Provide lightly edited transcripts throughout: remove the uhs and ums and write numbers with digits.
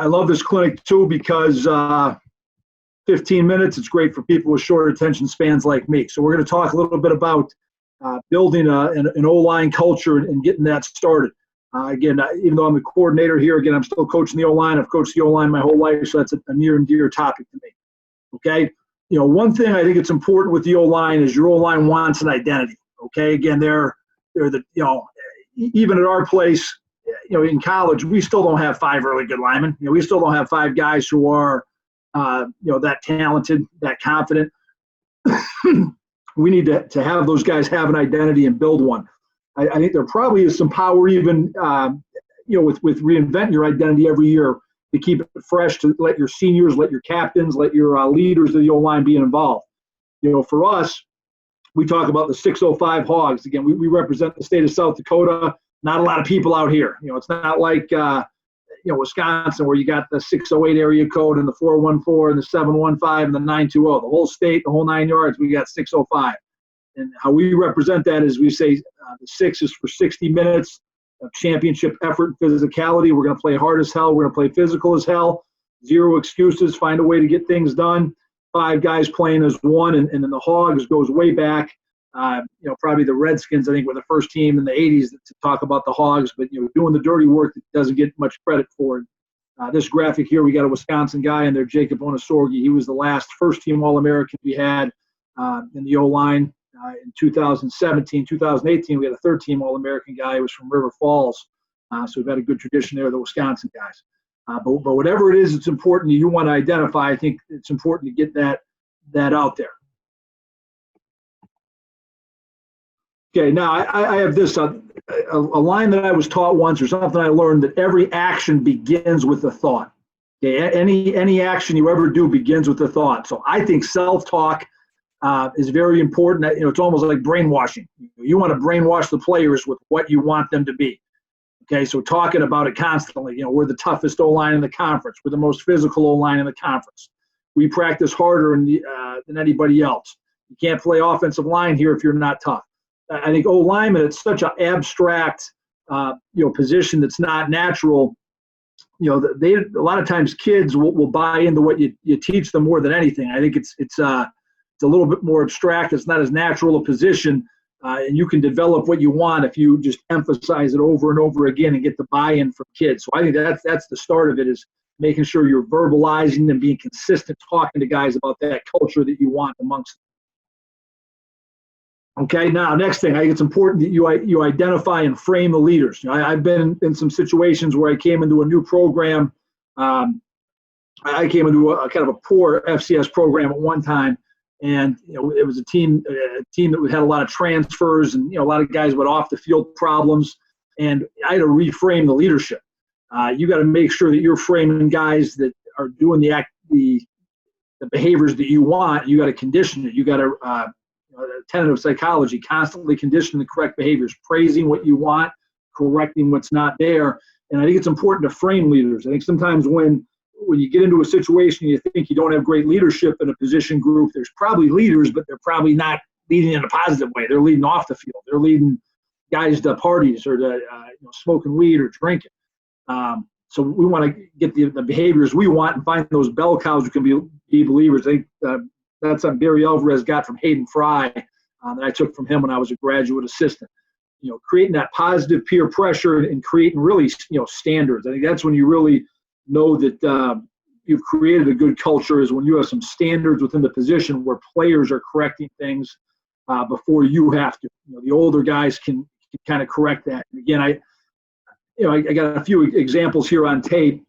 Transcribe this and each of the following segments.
I love this clinic too because 15 minutes, it's great for people with short attention spans like me. So we're going to talk a little bit about building an O-line culture and getting that started. Again, even though I'm the coordinator here, again, I'm still coaching the O-line. I've coached the O-line my whole life, so that's a near and dear topic to me. Okay? One thing I think it's important with the O-line is your O-line wants an identity. Okay? Again, they're the, even at our place, in college, we still don't have 5 really good linemen. We still don't have 5 guys who are, that talented, that confident. We need to have those guys have an identity and build one. I think there probably is some power even, with reinventing your identity every year to keep it fresh, to let your seniors, let your captains, let your leaders of the O-line be involved. For us, we talk about the 605 Hogs. Again, we represent the state of South Dakota. Not a lot of people out here. It's not like, Wisconsin where you got the 608 area code and the 414 and the 715 and the 920. The whole state, the whole 9 yards, we got 605. And how we represent that is we say the 6 is for 60 minutes of championship effort and physicality. We're going to play hard as hell. We're going to play physical as hell. 0 excuses. Find a way to get things done. 5 guys playing as one. And then the Hogs goes way back. Probably the Redskins, I think, were the first team in the 80s to talk about the Hogs, but, doing the dirty work that doesn't get much credit for it. This graphic here, we got a Wisconsin guy in there, Jacob Onosorgi. He was the first-team All-American we had in the O-line in 2017. 2018, we had a third-team All-American guy who was from River Falls. So we've had a good tradition there, the Wisconsin guys. But whatever it is, it's important that you want to identify. I think it's important to get that out there. Okay, now I have this, a line that I was taught once, or something I learned, that every action begins with a thought. Okay, any action you ever do begins with a thought. So I think self-talk is very important. It's almost like brainwashing. You want to brainwash the players with what you want them to be. Okay, so talking about it constantly. We're the toughest O-line in the conference. We're the most physical O-line in the conference. We practice harder than anybody else. You can't play offensive line here if you're not tough. I think O-lineman, it's such an abstract, position that's not natural. A lot of times kids will buy into what you teach them more than anything. I think it's a little bit more abstract. It's not as natural a position, and you can develop what you want if you just emphasize it over and over again and get the buy-in from kids. So I think that's the start of it, is making sure you're verbalizing and being consistent, talking to guys about that culture that you want amongst them. Okay, now next thing, I think it's important that you identify and frame the leaders. I've been in some situations where I came into a new program. I came into a kind of a poor FCS program at one time, and it was a team that had a lot of transfers, and a lot of guys with off the field problems, and I had to reframe the leadership. You got to make sure that you're framing guys that are doing the behaviors that you want. You got to condition it. You got to tenet of psychology, constantly conditioning the correct behaviors, praising what you want, correcting what's not there. And I think it's important to frame leaders. I think sometimes when you get into a situation you think you don't have great leadership in a position group, there's probably leaders, but they're probably not leading in a positive way. They're leading off the field. They're leading guys to parties or to smoking weed or drinking. So we want to get the behaviors we want and find those bell cows who can be believers. I think that's something Barry Alvarez got from Hayden Fry that I took from him when I was a graduate assistant. Creating that positive peer pressure and creating really, standards. I think that's when you really know that you've created a good culture, is when you have some standards within the position where players are correcting things before you have to. The older guys can kind of correct that. And again, I got a few examples here on tape.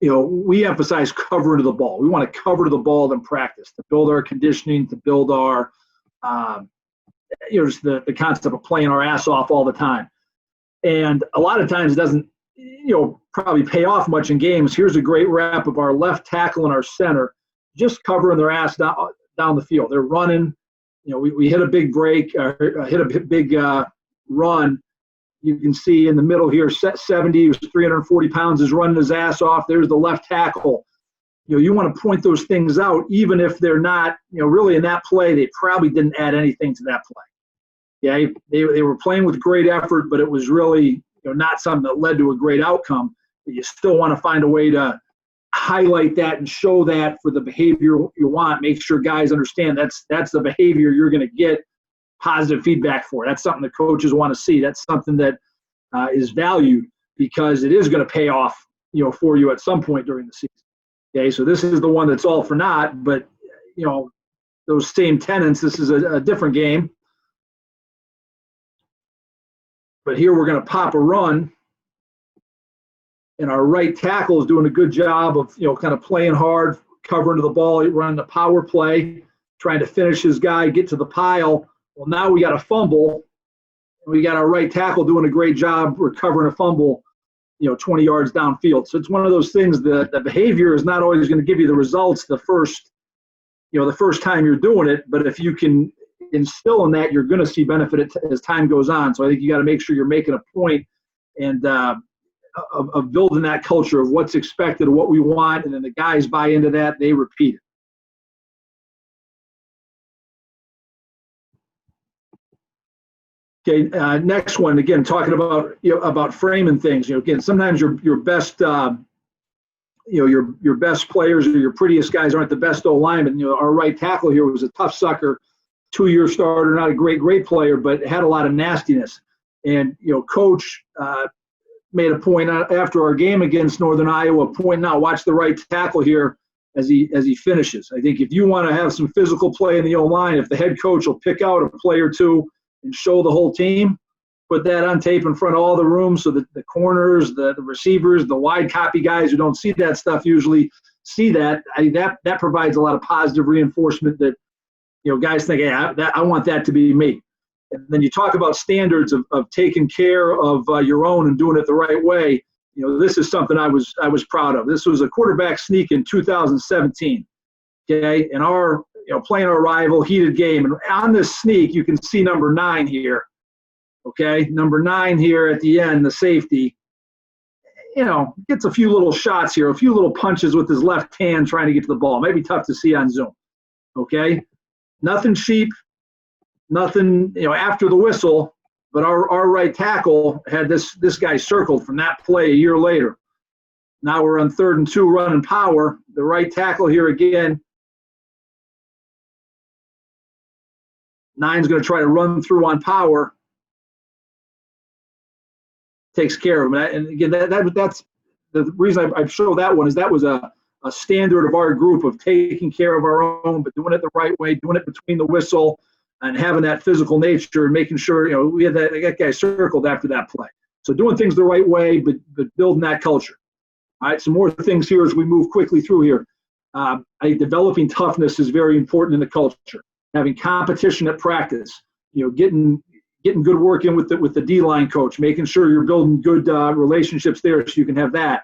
We emphasize cover to the ball. We want to cover to the ball in practice to build our conditioning, to build our, just the concept of playing our ass off all the time. And a lot of times it doesn't, probably pay off much in games. Here's a great rep of our left tackle and our center just covering their ass down the field. They're running. We hit a big break, hit a big run. You can see in the middle here, 70, who's 340 pounds, is running his ass off. There's the left tackle. You want to point those things out, even if they're not, really in that play, they probably didn't add anything to that play. Yeah, they were playing with great effort, but it was really, not something that led to a great outcome. you still want to find a way to highlight that and show that for the behavior you want. Make sure guys understand that's the behavior you're going to get positive feedback for. That's something the coaches want to see. That's something that is valued because it is going to pay off, for you at some point during the season. Okay, so this is the one that's all for naught, but those same tenets. This is a different game. But here we're going to pop a run, and our right tackle is doing a good job of, kind of playing hard, covering to the ball, running the power play, trying to finish his guy, get to the pile. Well, now we got a fumble. We got our right tackle doing a great job recovering a fumble, 20 yards downfield. So it's one of those things that the behavior is not always going to give you the results the first time you're doing it. But if you can instill in that, you're going to see benefit as time goes on. So I think you got to make sure you're making a point and of building that culture of what's expected, what we want, and then the guys buy into that, they repeat it. Okay, next one, again, talking about framing things. Again, sometimes your best your best players or your prettiest guys aren't the best O-linemen. Our right tackle here was a tough sucker, 2-year starter, not a great player, but had a lot of nastiness. And coach made a point after our game against Northern Iowa, pointing out, watch the right tackle here as he finishes. I think if you want to have some physical play in the O-line, if the head coach will pick out a play or two and show the whole team, put that on tape in front of all the rooms so that the corners, the receivers, the wide copy guys who don't see that stuff usually see that. That provides a lot of positive reinforcement that guys think, hey, I want that to be me. And then you talk about standards of taking care of your own and doing it the right way. This is something I was proud of. This was a quarterback sneak in 2017. Okay, and our playing our rival, heated game, and on this sneak you can see number 9 here. Okay, number 9 here at the end, the safety. Gets a few little shots here, a few little punches with his left hand trying to get to the ball. Maybe tough to see on Zoom. Okay, nothing cheap. Nothing, after the whistle, but our right tackle had this guy circled from that play a year later. Now we're on 3rd and 2 running power. The right tackle here again. 9's going to try to run through on power. Takes care of him. And again, that's the reason I show that one is that was a standard of our group of taking care of our own, but doing it the right way, doing it between the whistle, and having that physical nature and making sure, we had that guy circled after that play. So doing things the right way, but building that culture. All right, some more things here as we move quickly through here. I think developing toughness is very important in the culture. Having competition at practice, getting good work in with the D-line coach, making sure you're building good relationships there so you can have that.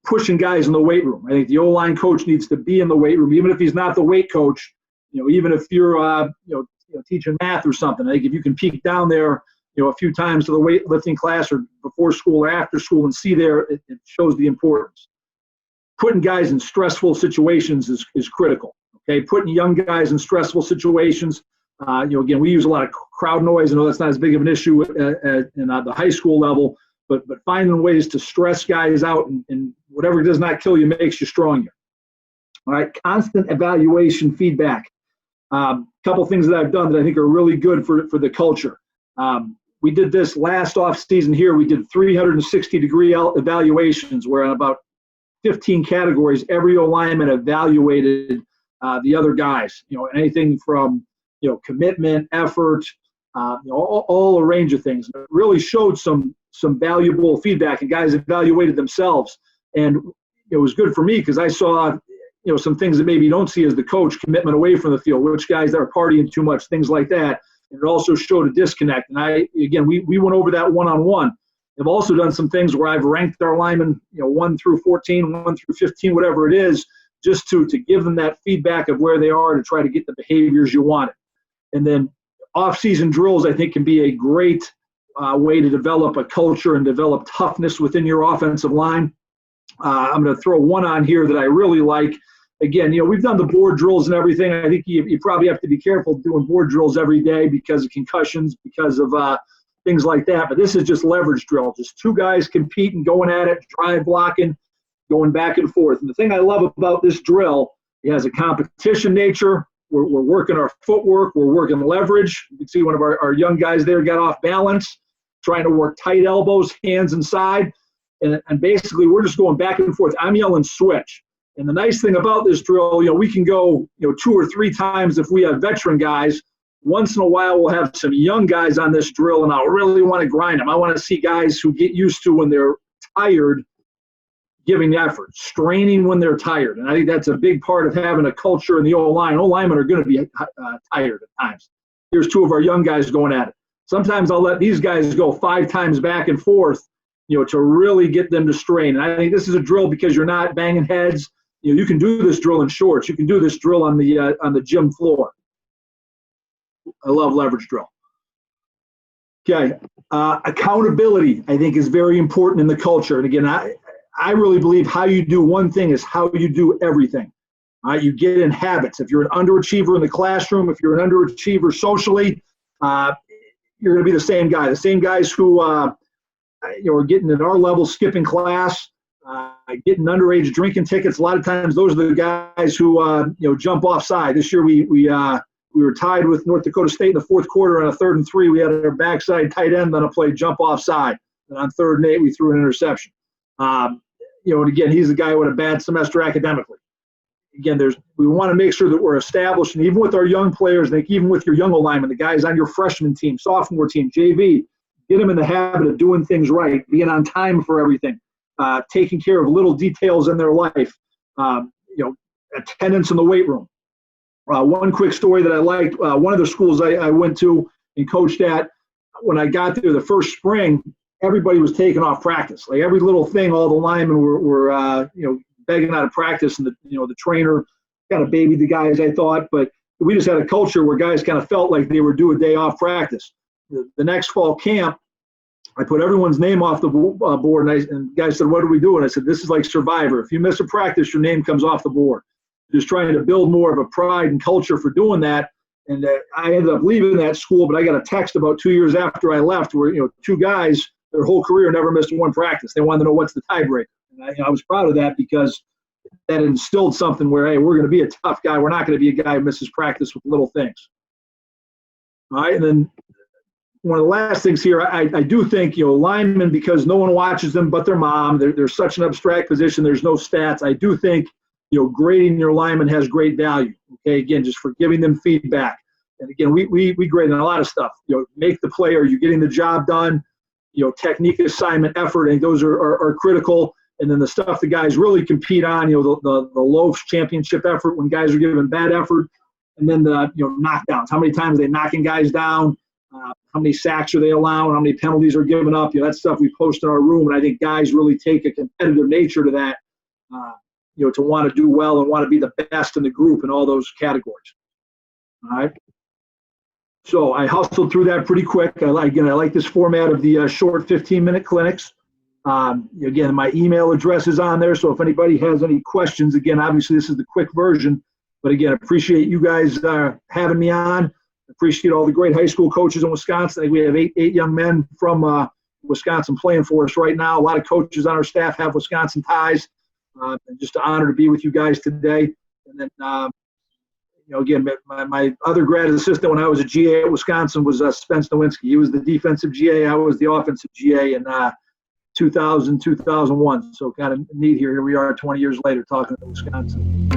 Pushing guys in the weight room. I think the O-line coach needs to be in the weight room, even if he's not the weight coach. Even if you're teaching math or something. I think if you can peek down there, a few times to the weightlifting class or before school or after school and see there, it shows the importance. Putting guys in stressful situations is critical. Okay, putting young guys in stressful situations. Again, we use a lot of crowd noise. I know that's not as big of an issue in the high school level, but finding ways to stress guys out and whatever does not kill you makes you stronger. All right, constant evaluation, feedback. Couple things that I've done that I think are really good for the culture. We did this last off season here. We did 360-degree evaluations where on about 15 categories, every O-lineman evaluated the other guys. Anything from commitment, effort, all a range of things. It really showed some valuable feedback, and guys evaluated themselves. And it was good for me because I saw some things that maybe you don't see as the coach, commitment away from the field, which guys that are partying too much, things like that. And it also showed a disconnect. And we went over that one-on-one. I've also done some things where I've ranked our linemen, 1 through 14, 1 through 15, whatever it is, just to give them that feedback of where they are to try to get the behaviors you wanted. And then off-season drills, I think, can be a great way to develop a culture and develop toughness within your offensive line. I'm going to throw one on here that I really like. Again, we've done the board drills and everything. I think you probably have to be careful doing board drills every day because of concussions, because of things like that. But this is just leverage drill, just two guys competing, going at it, drive blocking, going back and forth. And the thing I love about this drill, it has a competition nature. We're working our footwork. We're working leverage. You can see one of our young guys there got off balance, trying to work tight elbows, hands inside. And basically, we're just going back and forth. I'm yelling switch. And the nice thing about this drill, we can go, 2 or 3 times if we have veteran guys. Once in a while, we'll have some young guys on this drill, and I'll really want to grind them. I want to see guys who get used to when they're tired, giving effort, straining when they're tired. And I think that's a big part of having a culture in the O-line. O-linemen are going to be tired at times. Here's 2 of our young guys going at it. Sometimes I'll let these guys go 5 times back and forth, to really get them to strain. And I think this is a drill because you're not banging heads. You can do this drill in shorts. You can do this drill on the gym floor. I love leverage drill. Okay, accountability I think is very important in the culture. And again, I really believe how you do one thing is how you do everything. You get in habits. If you're an underachiever in the classroom, if you're an underachiever socially, you're going to be the same guy. The same guys who are getting at our level, skipping class, getting underage drinking tickets. A lot of times, those are the guys who jump offside. This year, we were tied with North Dakota State in the fourth quarter on a 3rd and 3. We had our backside tight end on a play jump offside, and on 3rd and 8, we threw an interception. And again, he's the guy with a bad semester academically. Again, we want to make sure that we're established, and even with our young players, even with your young alignment, the guys on your freshman team, sophomore team, JV, get them in the habit of doing things right, being on time for everything, taking care of little details in their life, attendance in the weight room. One quick story that I liked, one of the schools I went to and coached at, when I got there the first spring, everybody was taking off practice. Like every little thing, all the linemen were begging out of practice, and the trainer kind of babied the guys, I thought, but we just had a culture where guys kind of felt like they were due a day off practice. The next fall camp, I put everyone's name off the board, and the guy said, "What are we doing?" I said, "This is like Survivor. If you miss a practice, your name comes off the board." Just trying to build more of a pride and culture for doing that. And I ended up leaving that school, but I got a text about 2 years after I left where, 2 guys, their whole career never missed one practice. They wanted to know what's the tiebreaker. And I was proud of that because that instilled something where, hey, we're going to be a tough guy. We're not going to be a guy who misses practice with little things. All right, and then one of the last things here, I do think, linemen, because no one watches them but their mom, they're such an abstract position, there's no stats. I do think, grading your lineman has great value. Okay, again, just for giving them feedback. And again, we grade on a lot of stuff. Make the play, are you getting the job done? Technique, assignment, effort, and those are critical. And then the stuff the guys really compete on, the low championship effort when guys are giving bad effort. And then the knockdowns. How many times are they knocking guys down? How many sacks are they allowing? How many penalties are given up? That stuff we post in our room, and I think guys really take a competitive nature to that. To want to do well and want to be the best in the group in all those categories. All right. So I hustled through that pretty quick. I like this format of the short 15-minute clinics. Again, my email address is on there. So if anybody has any questions, again, obviously this is the quick version. But again, I appreciate you guys having me on. Appreciate all the great high school coaches in Wisconsin. I think we have eight young men from Wisconsin playing for us right now. A lot of coaches on our staff have Wisconsin ties. And just an honor to be with you guys today. And then, again, my other grad assistant when I was a GA at Wisconsin was Spence Nowinski. He was the defensive GA. I was the offensive GA in 2000, 2001. So kind of neat here. Here we are 20 years later talking to Wisconsin.